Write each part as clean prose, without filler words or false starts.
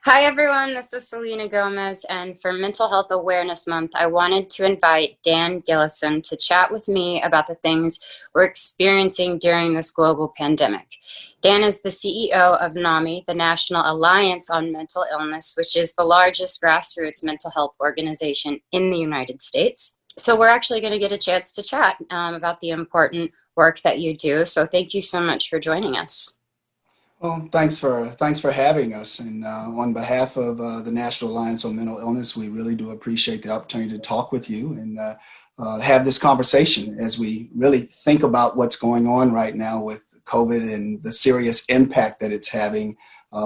Hi, everyone. This is Selena Gomez, and for Mental Health Awareness Month, I wanted to invite Dan Gillison to chat with me about the things we're experiencing during this global pandemic. Dan is the CEO of NAMI, the National Alliance on Mental Illness, which is the largest grassroots mental health organization in the United States. So we're actually going to get a chance to chat about the important work that you do. So thank you so much for joining us. Well, thanks for having us. And on behalf of the National Alliance on Mental Illness, we really do appreciate the opportunity to talk with you and have this conversation as we really think about what's going on right now with COVID and the serious impact that it's having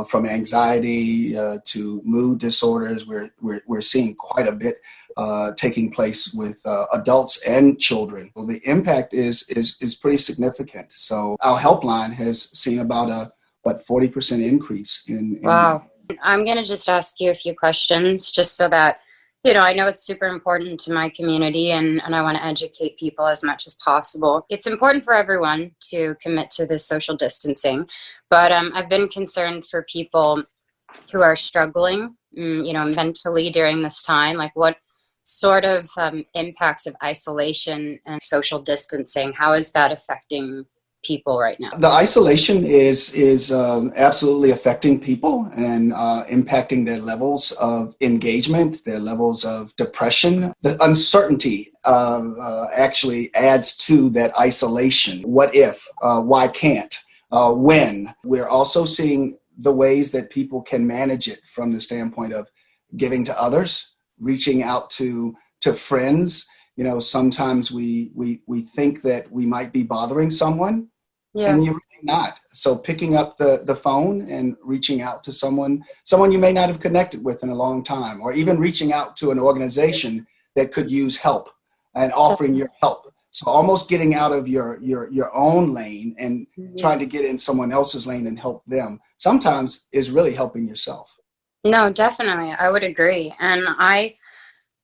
from anxiety to mood disorders. We're seeing quite a bit taking place with adults and children. Well, the impact is pretty significant. So our helpline has seen about a 40% increase in. Wow. I'm going to just ask you a few questions just so that, I know it's super important to my community and I want to educate people as much as possible. It's important for everyone to commit to this social distancing, but I've been concerned for people who are struggling, mentally during this time. Like, what sort of impacts of isolation and social distancing, how is that affecting people right now? The isolation is absolutely affecting people and impacting their levels of engagement, their levels of depression. The uncertainty actually adds to that isolation. What if? Why can't? When? We're also seeing the ways that people can manage it from the standpoint of giving to others, reaching out to friends. Sometimes we think that we might be bothering someone. Yeah. And you're really not. So picking up the phone and reaching out to someone you may not have connected with in a long time, or even reaching out to an organization that could use help and offering your help. So almost getting out of your own lane and trying to get in someone else's lane and help them sometimes is really helping yourself. No, definitely. I would agree. And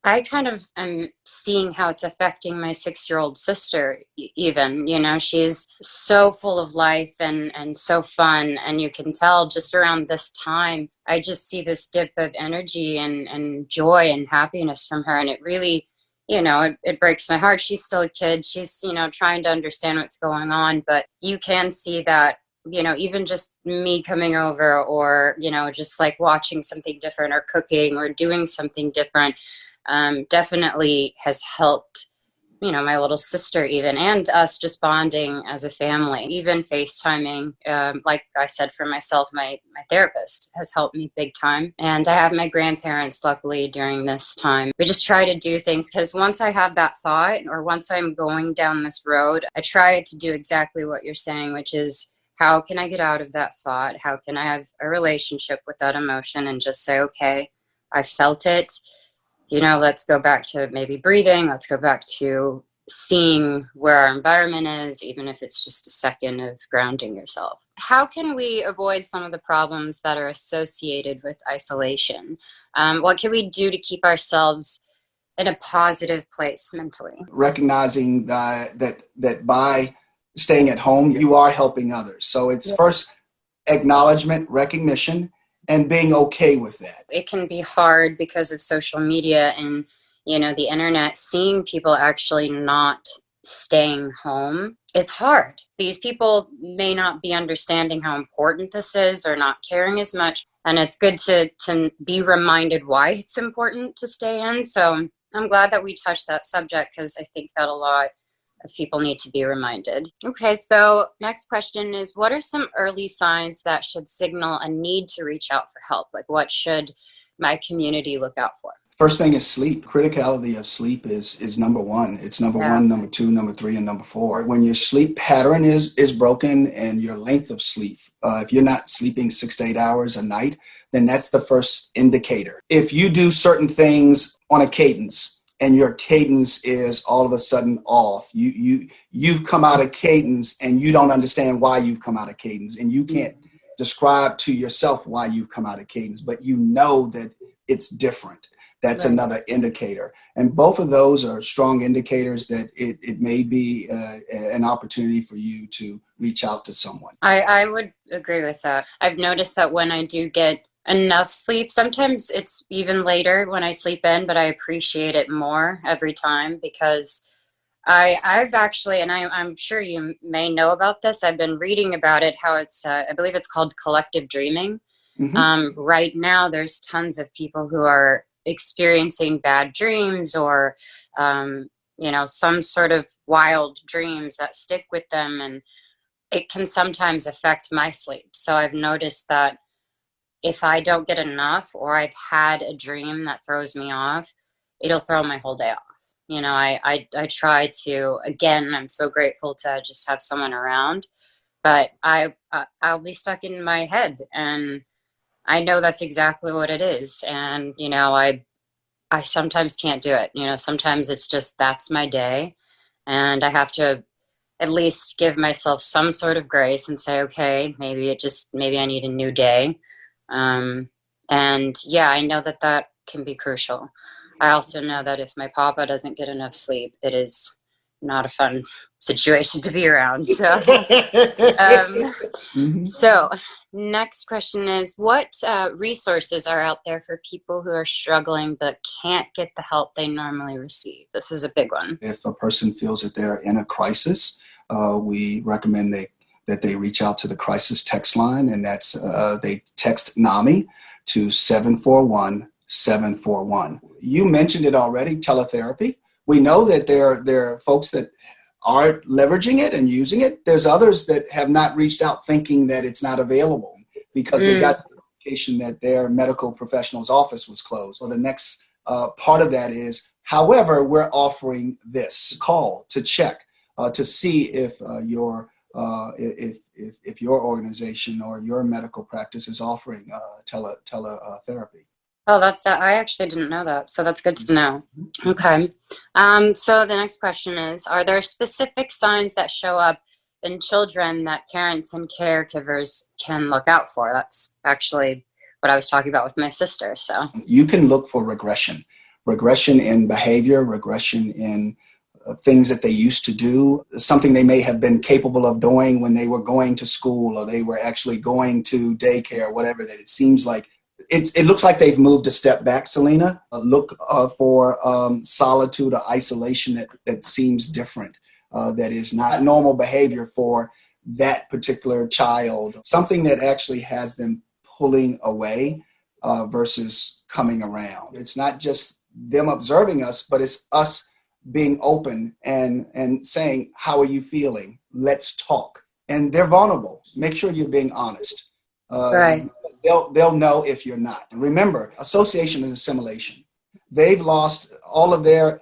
I kind of am seeing how it's affecting my 6-year-old sister even. She's so full of life and so fun. And you can tell just around this time, I just see this dip of energy and joy and happiness from her. And it really, it breaks my heart. She's still a kid. She's, trying to understand what's going on. But you can see that, even just me coming over or, just like watching something different or cooking or doing something different, definitely has helped, my little sister even, and us just bonding as a family. Even FaceTiming, like I said, for myself, my therapist has helped me big time. And I have my grandparents, luckily, during this time. We just try to do things because once I have that thought or once I'm going down this road, I try to do exactly what you're saying, which is, how can I get out of that thought? How can I have a relationship with that emotion and just say, okay, I felt it. Let's go back to maybe breathing. Let's go back to seeing where our environment is, even if it's just a second of grounding yourself. How can we avoid some of the problems that are associated with isolation? What can we do to keep ourselves in a positive place mentally? Recognizing that by staying at home, you are helping others. So it's first acknowledgement, recognition, and being okay with that. It can be hard because of social media and, the internet, seeing people actually not staying home. It's hard. These people may not be understanding how important this is or not caring as much. And it's good to be reminded why it's important to stay in. So I'm glad that we touched that subject because I think that a lot of people need to be reminded. Okay, so next question is, what are some early signs that should signal a need to reach out for help? Like, what should my community look out for? First thing is sleep. Criticality of sleep is number one. It's number one, number two, number three, and number four. When your sleep pattern is broken and your length of sleep, if you're not sleeping 6 to 8 hours a night, then that's the first indicator. If you do certain things on a cadence, and your cadence is all of a sudden off. You've come out of cadence and you don't understand why you've come out of cadence, and you can't describe to yourself why you've come out of cadence, but you know that it's different. That's right. Another indicator. And both of those are strong indicators that it may be an opportunity for you to reach out to someone. I would agree with that. I've noticed that when I do get enough sleep. Sometimes it's even later when I sleep in, but I appreciate it more every time because I've actually, and I'm sure you may know about this. I've been reading about it, how it's, I believe it's called collective dreaming. Mm-hmm. Right now, there's tons of people who are experiencing bad dreams or, some sort of wild dreams that stick with them. And it can sometimes affect my sleep. So I've noticed that if I don't get enough or I've had a dream that throws me off, it'll throw my whole day off. I try to, again, I'm so grateful to just have someone around, but I'll be stuck in my head and I know that's exactly what it is. And, I sometimes can't do it. Sometimes it's just, that's my day. And I have to at least give myself some sort of grace and say, okay, maybe I need a new day. And yeah, I know that can be crucial. I also know that if my papa doesn't get enough sleep, it is not a fun situation to be around. So, Mm-hmm. so next question is, what resources are out there for people who are struggling but can't get the help they normally receive? This is a big one. If a person feels that they're in a crisis, we recommend that they reach out to the crisis text line, and that's they text NAMI to 741-741. You mentioned it already, teletherapy. We know that there are folks that are leveraging it and using it. There's others that have not reached out thinking that it's not available because they got the notification that their medical professional's office was closed. So the next part of that is, however, we're offering this call to check to see if if your organization or your medical practice is offering teletherapy. Oh, I actually didn't know that. So that's good to know. Okay. So the next question is, are there specific signs that show up in children that parents and caregivers can look out for? That's actually what I was talking about with my sister. So you can look for regression in behavior, regression in things that they used to do, something they may have been capable of doing when they were going to school or they were actually going to daycare, whatever, that it seems like it looks like they've moved a step back, Selena. Look for solitude or isolation that seems different, that is not normal behavior for that particular child, something that actually has them pulling away versus coming around. It's not just them observing us, but it's us being open and saying, how are you feeling? Let's talk. And they're vulnerable. Make sure you're being honest. right. They'll know if you're not. And remember, association and assimilation. They've lost all of their,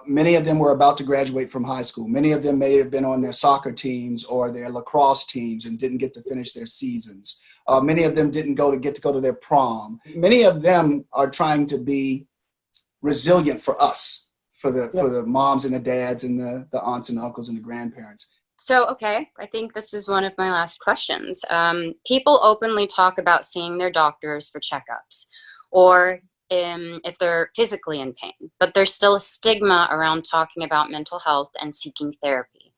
many of them were about to graduate from high school. Many of them may have been on their soccer teams or their lacrosse teams and didn't get to finish their seasons. Many of them didn't get to go to their prom. Many of them are trying to be resilient for us, for the moms and the dads and the aunts and the uncles and the grandparents. So, okay, I think this is one of my last questions. People openly talk about seeing their doctors for checkups or if they're physically in pain, but there's still a stigma around talking about mental health and seeking therapy.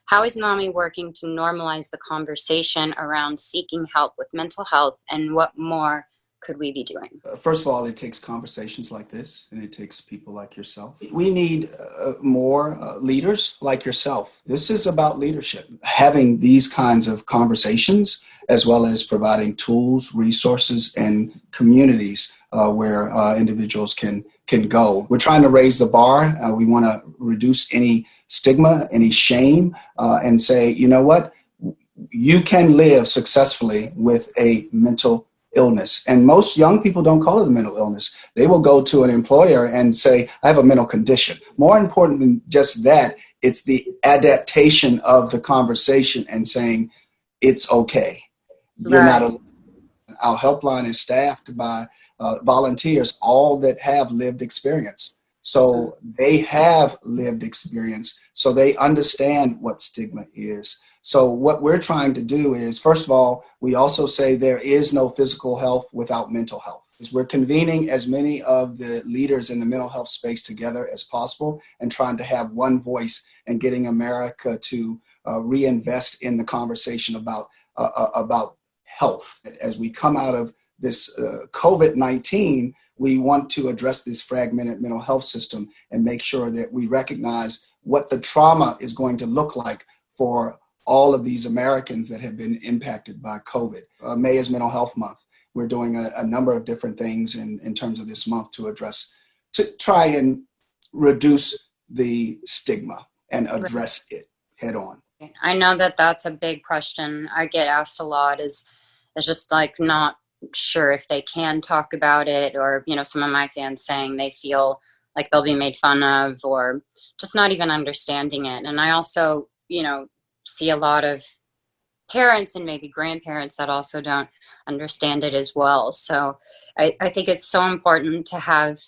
How is NAMI working to normalize the conversation around seeking help with mental health, and what more could we be doing? First of all, it takes conversations like this, and it takes people like yourself. We need more leaders like yourself. This is about leadership, having these kinds of conversations, as well as providing tools, resources, and communities where individuals can go. We're trying to raise the bar. We want to reduce any stigma, any shame, and say, you know what? You can live successfully with a mental illness. And most young people don't call it a mental illness. They will go to an employer and say, I have a mental condition. More important than just that, it's the adaptation of the conversation and saying, it's okay. You're not alone. Our helpline is staffed by volunteers, all that have lived experience. So they have lived experience, so they understand what stigma is. So what we're trying to do is, first of all, we also say there is no physical health without mental health. We're convening as many of the leaders in the mental health space together as possible and trying to have one voice and getting America to reinvest in the conversation about health. As we come out of this COVID-19, we want to address this fragmented mental health system and make sure that we recognize what the trauma is going to look like for all of these Americans that have been impacted by COVID. May is Mental Health Month. We're doing a number of different things in terms of this month to try and reduce the stigma and address it head on. I know that that's a big question I get asked a lot, is just like not sure if they can talk about it, or, you know, some of my fans saying they feel like they'll be made fun of, or just not even understanding it. And I also, you know, see a lot of parents and maybe grandparents that also don't understand it as well. So I think it's so important to have,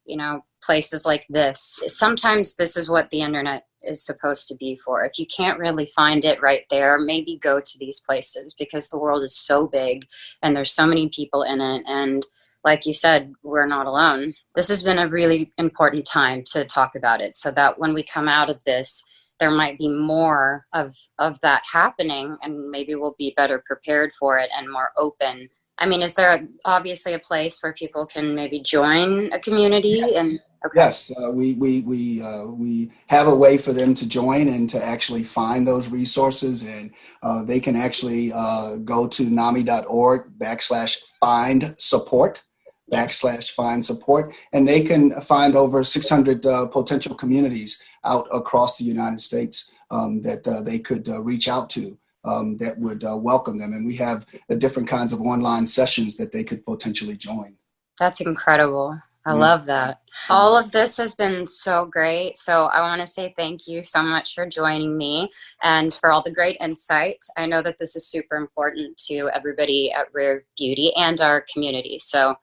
you know, places like this. Sometimes this is what the internet is supposed to be for. If you can't really find it right there, maybe go to these places, because the world is so big and there's so many people in it. And like you said, we're not alone. This has been a really important time to talk about it, so that when we come out of this, there might be more of that happening, and maybe we'll be better prepared for it and more open. I mean, is there obviously a place where people can maybe join a community? Yes. And okay. Yes, we have a way for them to join and to actually find those resources, and they can actually go to NAMI.org/find support. /find support, and they can find over 600 potential communities out across the United States that they could reach out to that would welcome them. And we have different kinds of online sessions that they could potentially join. That's incredible. I love that. All of this has been so great. So I want to say thank you so much for joining me and for all the great insights. I know that this is super important to everybody at Rare Beauty and our community. So,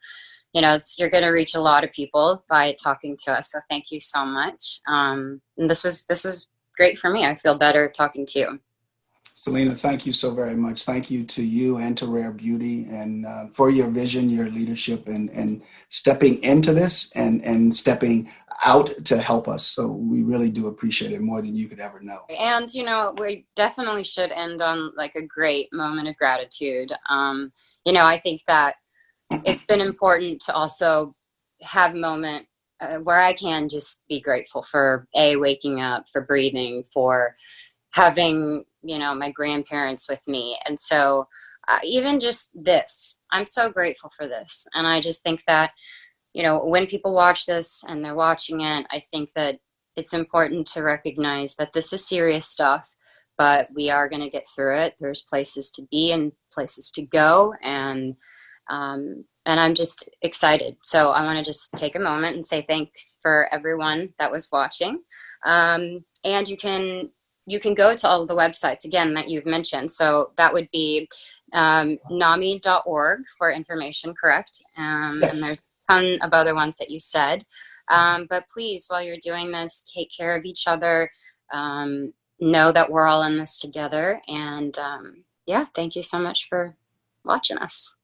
you know, you're going to reach a lot of people by talking to us. So thank you so much. And this was great for me. I feel better talking to you. Selena, thank you so very much. Thank you to you and to Rare Beauty, and for your vision, your leadership, and stepping into this and stepping out to help us. So we really do appreciate it more than you could ever know. And, you know, we definitely should end on like a great moment of gratitude. You know, I think that it's been important to also have a moment where I can just be grateful for waking up, for breathing, for having, you know, my grandparents with me. And so even just this, I'm so grateful for this. And I just think that, you know, when people watch this and they're watching it, I think that it's important to recognize that this is serious stuff, but we are going to get through it. There's places to be and places to go. And I'm just excited. So I want to just take a moment and say thanks for everyone that was watching. And you can go to all of the websites, again, that you've mentioned. So that would be NAMI.org for information, correct? Yes. And there's a ton of other ones that you said. But please, while you're doing this, take care of each other. Know that we're all in this together. And yeah, thank you so much for watching us.